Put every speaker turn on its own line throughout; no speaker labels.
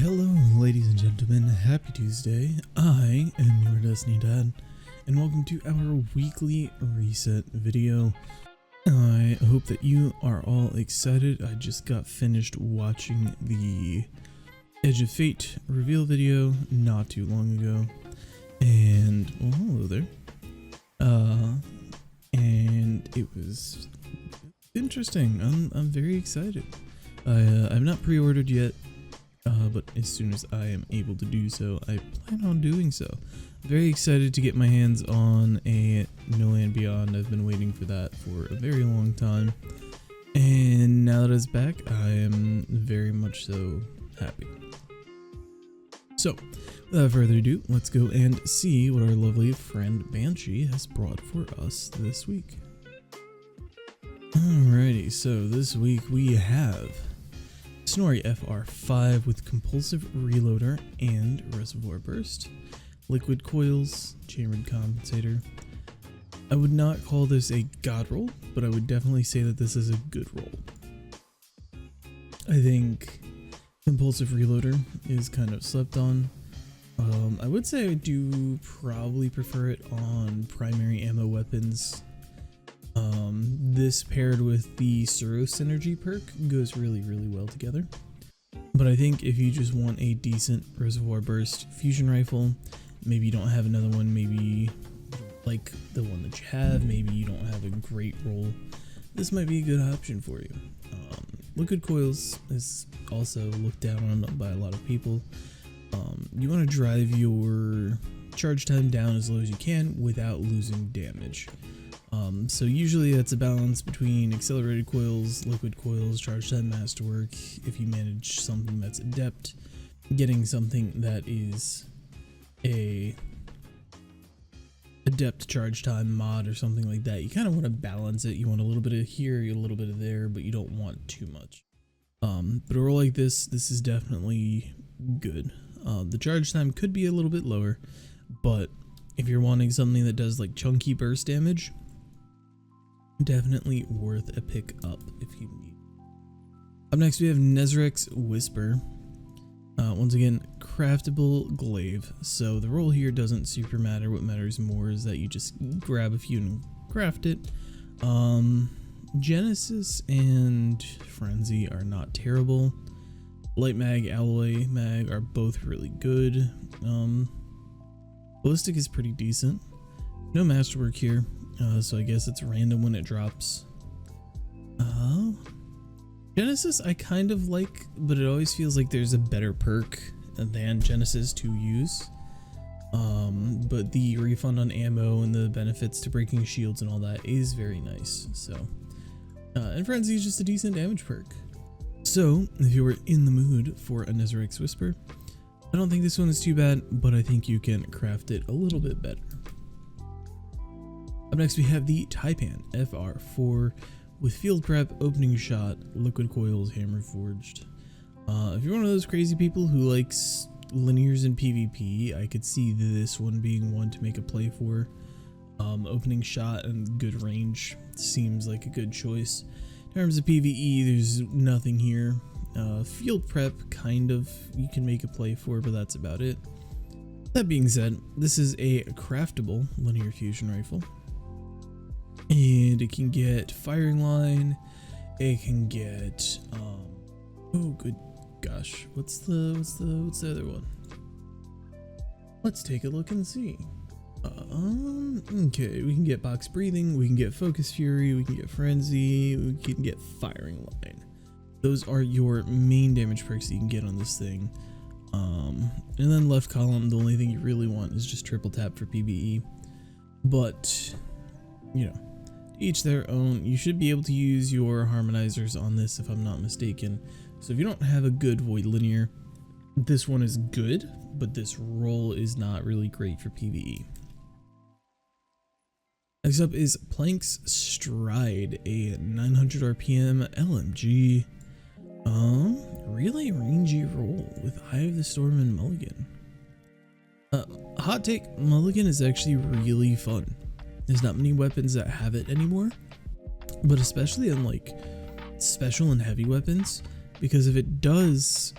Hello, ladies and gentlemen. Happy Tuesday. I am your Destiny Dad, and welcome to our weekly reset video. I hope that you are all excited. I just got finished watching the Edge of Fate reveal video not too long ago, and well, hello there. And it was interesting. I'm very excited. I've not pre-ordered yet. But as soon as I am able to do so, I plan on doing so. Very excited to get my hands on a No Land Beyond. I've been waiting for that for a very long time, and now that it's back, I am very much so happy. So, without further ado, let's go and see what our lovely friend Banshee has brought for us this week. Alrighty, so this week we have Snorri FR5 with Compulsive Reloader and Reservoir Burst, Liquid Coils, Chambered Compensator. I would not call this a god roll, but I would definitely say that this is a good roll. I think Compulsive Reloader is kind of slept on. I would say I do probably prefer it on primary ammo weapons. This paired with the Suuuuuper synergy perk goes really well together. But I think if you just want a decent Reservoir Burst fusion rifle, maybe you don't have another one, maybe you don't like the one that you have, maybe you don't have a great roll, this might be a good option for you. Liquid Coils is also looked down on by a lot of people. You want to drive your charge time down as low as you can without losing damage. So usually that's a balance between accelerated coils, liquid coils, charge time masterwork. If you manage something that's adept, getting something that is a adept charge time mod or something like that, you kind of want to balance it. You want a little bit of here, a little bit of there, but you don't want too much. But a roll like this is definitely good. The charge time could be a little bit lower, but if you're wanting something that does like chunky burst damage, definitely worth a pick up if you need. Up next we have Nezrek's Whisper. Once again, craftable glaive. So the roll here doesn't super matter. What matters more is that you just grab a few and craft it. Genesis and Frenzy are not terrible. Light Mag, Alloy Mag are both really good. Ballistic is pretty decent. No masterwork here. So I guess it's random when it drops. Genesis I kind of like, but it always feels like there's a better perk than Genesis to use. But the refund on ammo and the benefits to breaking shields and all that is very nice. So, and Frenzy is just a decent damage perk. So if you were in the mood for a Nezrek's Whisper, I don't think this one is too bad, but I think you can craft it a little bit better. Up next we have the Taipan FR4 with Field Prep, Opening Shot, Liquid Coils, Hammer Forged. If you're one of those crazy people who likes linears in PvP, I could see this one being one to make a play for. Opening Shot and good range seems like a good choice. In terms of PvE, there's nothing here. Field Prep, kind of, you can make a play for, but that's about it. That being said, this is a craftable linear fusion rifle. And it can get firing line, it can get oh good gosh, what's the other one? Let's take a look and see. Okay, we can get box breathing, we can get focus fury, we can get frenzy, we can get firing line. Those are your main damage perks that you can get on this thing. And then left column, the only thing you really want is just triple tap for PvE. But you know, each their own. You should be able to use your harmonizers on this if I'm not mistaken. So if you don't have a good void linear, this one is good, but this roll is not really great for PvE. Next up is Plank's Stride, a 900 RPM LMG. Really rangy roll with Eye of the Storm and Mulligan. Hot take, Mulligan is actually really fun. There's not many weapons that have it anymore, but especially on like special and heavy weapons, because if it does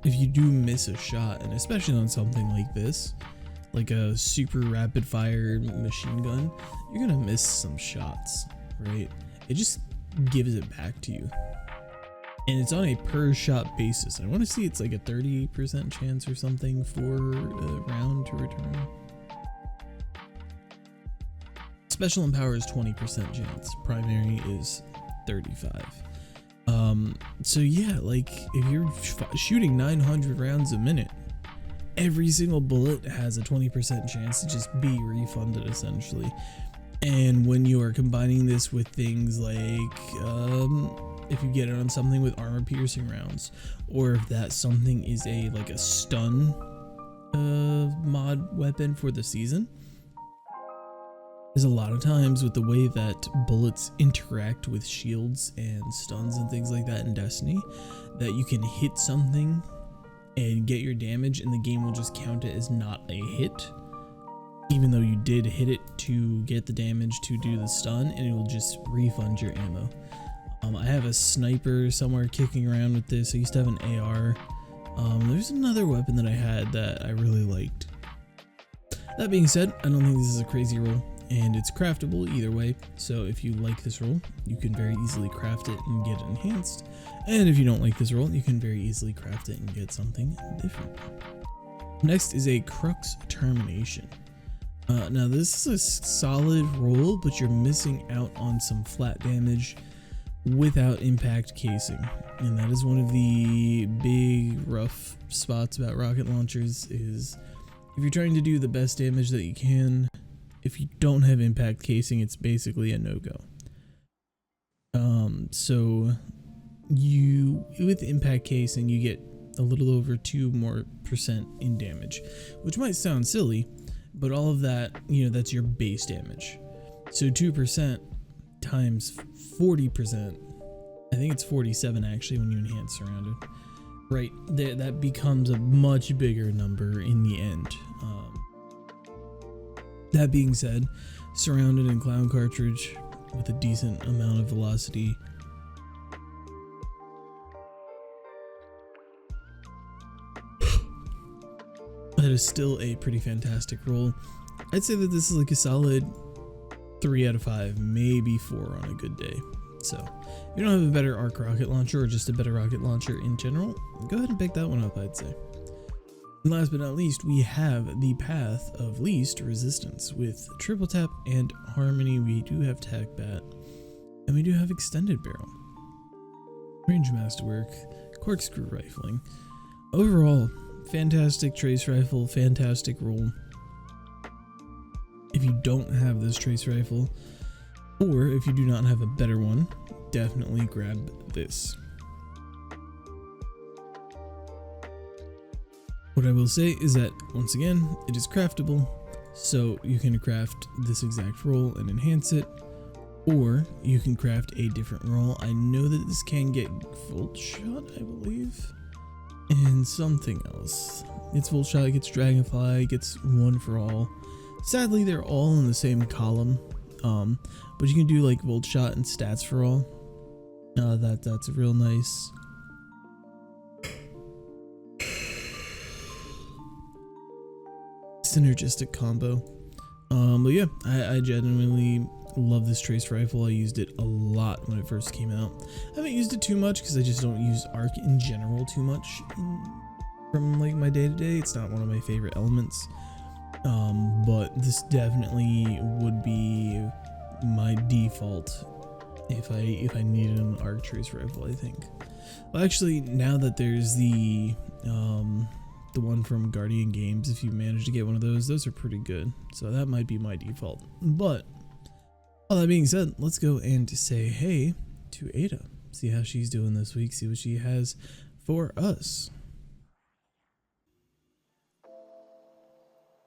if you do miss a shot, and especially on something like this, like a super rapid fire machine gun, you're gonna miss some shots, right? It just gives it back to you. And it's on a per shot basis. I want to see it's like a 30% chance or something for a round to return. Special and power is 20% chance. Primary is 35. So yeah, like if you're shooting 900 rounds a minute, every single bullet has a 20% chance to just be refunded essentially. And when you are combining this with things like if you get it on something with armor piercing rounds, or if that something is like a stun mod weapon for the season, there's a lot of times with the way that bullets interact with shields and stuns and things like that in Destiny, that you can hit something and get your damage and the game will just count it as not a hit, even though you did hit it to get the damage to do the stun, and it will just refund your ammo. I have a sniper somewhere kicking around with this. I used to have an AR. There's another weapon that I had that I really liked. That being said, I don't think this is a crazy roll, and it's craftable either way. So if you like this roll, you can very easily craft it and get it enhanced. And if you don't like this roll, you can very easily craft it and get something different. Next is a Crux Termination. Now this is a solid roll, but you're missing out on some flat damage without impact casing, and that is one of the big rough spots about rocket launchers. Is if you're trying to do the best damage that you can, if you don't have impact casing, it's basically a no-go. So you, with impact casing, you get a little over 2% more in damage, which might sound silly, but all of that, you know, that's your base damage. So 2% times 40%, I think it's 47 actually when you enhance Surrounded, right? That becomes a much bigger number in the end. That being said, Surrounded and Clown Cartridge with a decent amount of velocity, that is still a pretty fantastic roll. I'd say that this is like a solid 3 out of 5, maybe 4 on a good day. So if you don't have a better arc rocket launcher or just a better rocket launcher in general, go ahead and pick that one up, I'd say. And last but not least, we have the Path of Least Resistance with Triple Tap and Harmony. We do have Tac Bat, and we do have Extended Barrel, Range Masterwork, Corkscrew Rifling. Overall, fantastic trace rifle, fantastic roll. If you don't have this trace rifle, or if you do not have a better one, definitely grab this. What I will say is that, once again, it is craftable, so you can craft this exact roll and enhance it, or you can craft a different roll. I know that this can get Volt Shot, I believe, and something else. It's Volt Shot, it gets Dragonfly, it gets One for All. Sadly, they're all in the same column, but you can do like Volt Shot and Stats for All. That's real nice. Synergistic combo. But yeah, I genuinely love this trace rifle. I used it a lot when it first came out. I haven't used it too much because I just don't use arc in general too much from like my day-to-day. It's not one of my favorite elements. But this definitely would be my default if I needed an arc trace rifle, I think. Well, actually, now that there's the one from Guardian Games, if you manage to get one of those are pretty good. So that might be my default. But all that being said, let's go and say hey to Ada. See how she's doing this week, see what she has for us.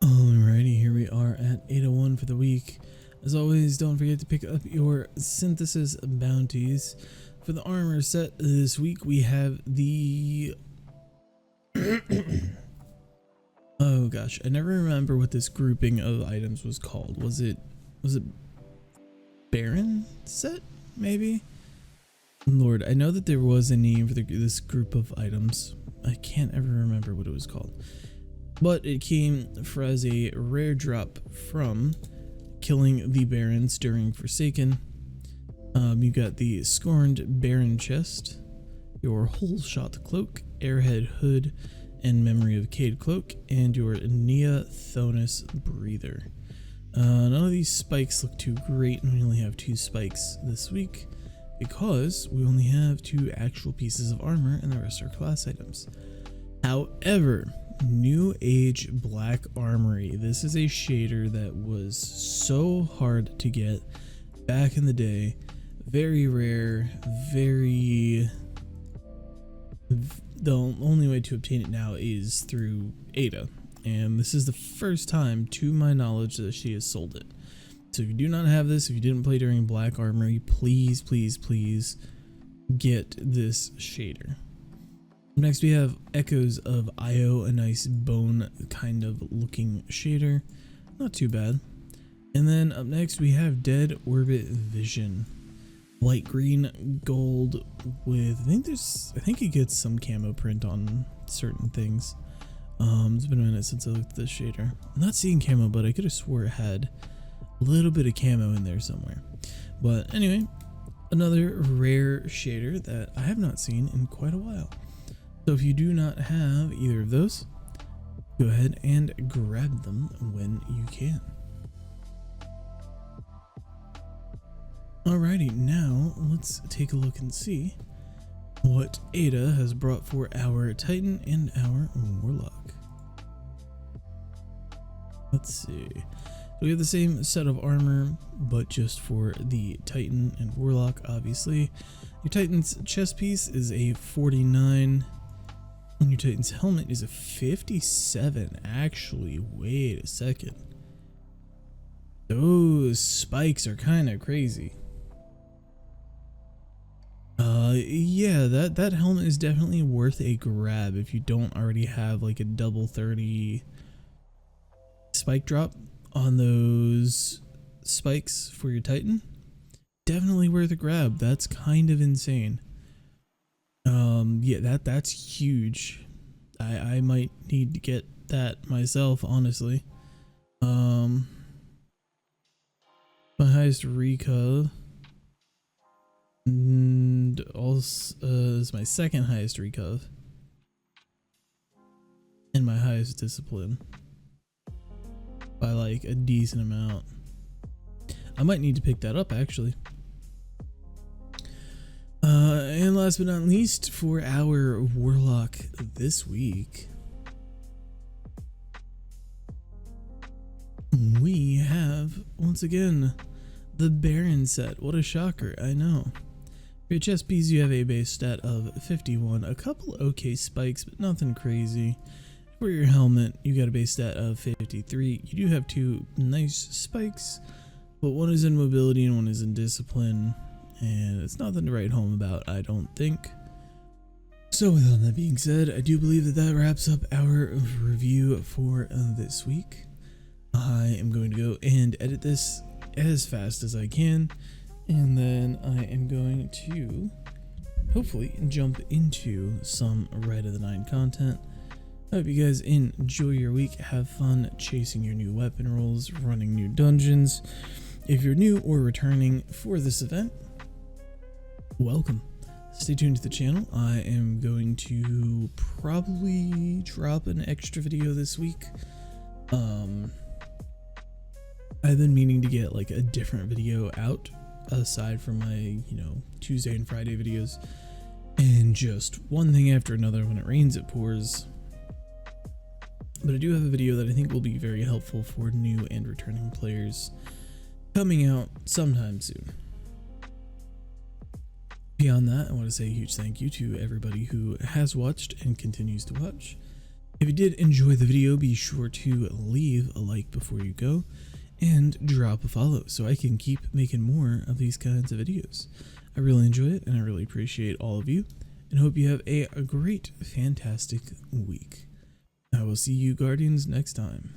Alrighty, here we are at 801 for the week. As always, don't forget to pick up your synthesis bounties. For the armor set this week, we have the oh gosh, I never remember what this grouping of items was called. Was it Baron set, maybe? Lord, I know that there was a name for this group of items. I can't ever remember what it was called. But it came for as a rare drop from killing the Barons during Forsaken. You got the Scorned Baron chest, your Whole Shot cloak, Airhead hood, and Memory of Cade cloak, and your Nia Thonus breather. None of these spikes look too great, and we only have 2 spikes this week because we only have 2 actual pieces of armor and the rest are class items. However, New Age Black Armory. This is a shader that was so hard to get back in the day. Very rare, the only way to obtain it now is through Ada, and this is the first time to my knowledge that she has sold it. So if you do not have this, if you didn't play during Black Armory, please get this shader. Next we have Echoes of Io, a nice bone kind of looking shader, not too bad. And then up next we have Dead Orbit Vision, light green gold with I think it gets some camo print on certain things. It's been a minute since I looked at this shader. I'm not seeing camo, but I could have swore it had a little bit of camo in there somewhere. But anyway, another rare shader that I have not seen in quite a while. So if you do not have either of those, go ahead and grab them when you can. Alrighty, now let's take a look and see what Ada has brought for our Titan and our Warlock. Let's see. We have the same set of armor, but just for the Titan and Warlock, obviously. Your Titan's chest piece is a 49, and your Titan's helmet is a 57. Actually, wait a second. Those spikes are kind of crazy. Yeah, that helmet is definitely worth a grab if you don't already have like a double 30 spike drop on those spikes for your Titan. Definitely worth a grab. That's kind of insane. Yeah, that's huge. I might need to get that myself, honestly. My highest recov and also is my second highest recov and my highest discipline by like a decent amount. I might need to pick that up actually. And last but not least, for our Warlock this week, we have once again the Baron set. What a shocker, I know. For your chest piece, you have a base stat of 51, a couple okay spikes, but nothing crazy. For your helmet, you got a base stat of 53. You do have 2 nice spikes, but one is in mobility and one is in discipline, and it's nothing to write home about, I don't think. So with all that being said, I do believe that wraps up our review for this week. I am going to go and edit this as fast as I can, and then I am going to hopefully jump into some Rite of the 9 content. I hope you guys enjoy your week, have fun chasing your new weapon rolls, running new dungeons. If you're new or returning for this event, welcome. Stay tuned to the channel. I am going to probably drop an extra video this week. I've been meaning to get like a different video out aside from my, Tuesday and Friday videos, and just one thing after another. When it rains, it pours. But I do have a video that I think will be very helpful for new and returning players coming out sometime soon. Beyond that, I want to say a huge thank you to everybody who has watched and continues to watch. If you did enjoy the video, be sure to leave a like before you go and drop a follow so I can keep making more of these kinds of videos. I really enjoy it, and I really appreciate all of you, and hope you have a great, fantastic week. I will see you Guardians next time.